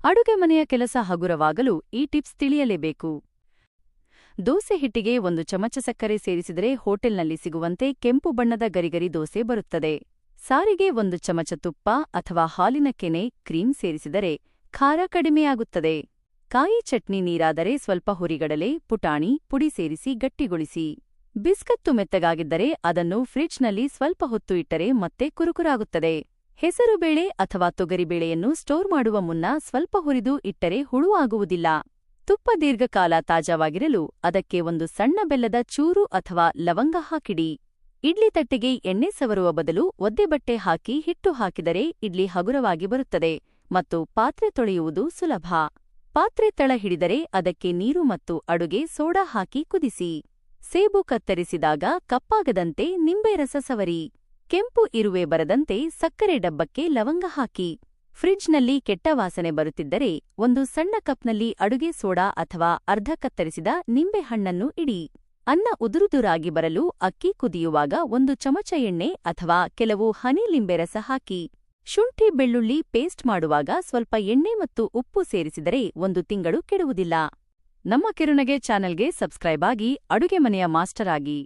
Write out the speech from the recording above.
ಅಡುಗೆ ಮನೆಯ ಕೆಲಸ ಹಗುರವಾಗಲು ಈ ಟಿಪ್ಸ್ ತಿಳಿಯಲೇಬೇಕು. ದೋಸೆ ಹಿಟ್ಟಿಗೆ 1 ಚಮಚ ಸಕ್ಕರೆ ಸೇರಿಸಿದರೆ ಹೋಟೆಲ್ನಲ್ಲಿ ಸಿಗುವಂತೆ ಕೆಂಪು ಬಣ್ಣದ ಗರಿಗರಿ ದೋಸೆ ಬರುತ್ತದೆ. ಸಾರಿಗೆ 1 ಚಮಚ ತುಪ್ಪ ಅಥವಾ ಹಾಲಿನ ಕೆನೆ ಕ್ರೀಮ್ ಸೇರಿಸಿದರೆ ಖಾರ ಕಡಿಮೆಯಾಗುತ್ತದೆ. ಕಾಯಿ ಚಟ್ನಿ ನೀರಾದರೆ ಸ್ವಲ್ಪ ಹುರಿಗಡಲೆ, ಪುಟಾಣಿ ಪುಡಿ ಸೇರಿಸಿ ಗಟ್ಟಿಗೊಳಿಸಿ. ಬಿಸ್ಕತ್ತು ಮೆತ್ತಗಾಗಿದ್ದರೆ ಅದನ್ನು ಫ್ರಿಡ್ಜ್ನಲ್ಲಿ ಸ್ವಲ್ಪ ಹೊತ್ತು ಇಟ್ಟರೆ ಮತ್ತೆ ಕುರುಕುರಾಗುತ್ತದೆ. ಹೆಸರುಬೇಳೆ ಅಥವಾ ತೊಗರಿಬೇಳೆಯನ್ನು ಸ್ಟೋರ್ ಮಾಡುವ ಮುನ್ನ ಸ್ವಲ್ಪ ಹುರಿದು ಇಟ್ಟರೆ ಹುಳು ಆಗುವುದಿಲ್ಲ. ತುಪ್ಪ ದೀರ್ಘಕಾಲ ತಾಜಾವಾಗಿರಲು ಅದಕ್ಕೆ 1 ಸಣ್ಣ ಬೆಲ್ಲದ ಚೂರು ಅಥವಾ ಲವಂಗ ಹಾಕಿಡಿ. ಇಡ್ಲಿ ತಟ್ಟೆಗೆ ಎಣ್ಣೆ ಸವರುವ ಬದಲು ಒದ್ದೆ ಬಟ್ಟೆ ಹಾಕಿ ಹಿಟ್ಟು ಹಾಕಿದರೆ ಇಡ್ಲಿ ಹಗುರವಾಗಿ ಬರುತ್ತದೆ ಮತ್ತು ಪಾತ್ರೆ ತೊಳೆಯುವುದು ಸುಲಭ. ಪಾತ್ರೆ ತಳ ಹಿಡಿದರೆ ಅದಕ್ಕೆ ನೀರು ಮತ್ತು ಅಡುಗೆ ಸೋಡಾ ಹಾಕಿ ಕುದಿಸಿ. ಸೇಬು ಕತ್ತರಿಸಿದಾಗ ಕಪ್ಪಾಗದಂತೆ ನಿಂಬೆ ರಸ ಸವರಿ. ಕೆಂಪು ಇರುವೆ ಬರದಂತೆ ಸಕ್ಕರೆ ಡಬ್ಬಕ್ಕೆ ಲವಂಗ ಹಾಕಿ. ಫ್ರಿಡ್ಜ್ನಲ್ಲಿ ಕೆಟ್ಟ ವಾಸನೆ ಬರುತ್ತಿದ್ದರೆ 1 ಸಣ್ಣ ಕಪ್ನಲ್ಲಿ ಅಡುಗೆ ಸೋಡಾ ಅಥವಾ ಅರ್ಧ ಕತ್ತರಿಸಿದ ನಿಂಬೆಹಣ್ಣನ್ನು ಇಡಿ. ಅನ್ನ ಉದುರುದುರಾಗಿ ಬರಲು ಅಕ್ಕಿ ಕುದಿಯುವಾಗ 1 ಚಮಚ ಎಣ್ಣೆ ಅಥವಾ ಕೆಲವು ಹನಿ ಲಿಂಬೆ ರಸ ಹಾಕಿ. ಶುಂಠಿ ಬೆಳ್ಳುಳ್ಳಿ ಪೇಸ್ಟ್ ಮಾಡುವಾಗ ಸ್ವಲ್ಪ ಎಣ್ಣೆ ಮತ್ತು ಉಪ್ಪು ಸೇರಿಸಿದರೆ 1 ತಿಂಗಳು ಕೆಡುವುದಿಲ್ಲ. ನಮ್ಮ ಕಿರುನಗೆ ಚಾನೆಲ್ಗೆ ಸಬ್ಸ್ಕ್ರೈಬ್ ಆಗಿ ಅಡುಗೆ ಮನೆಯ ಮಾಸ್ಟರ್ ಆಗಿ.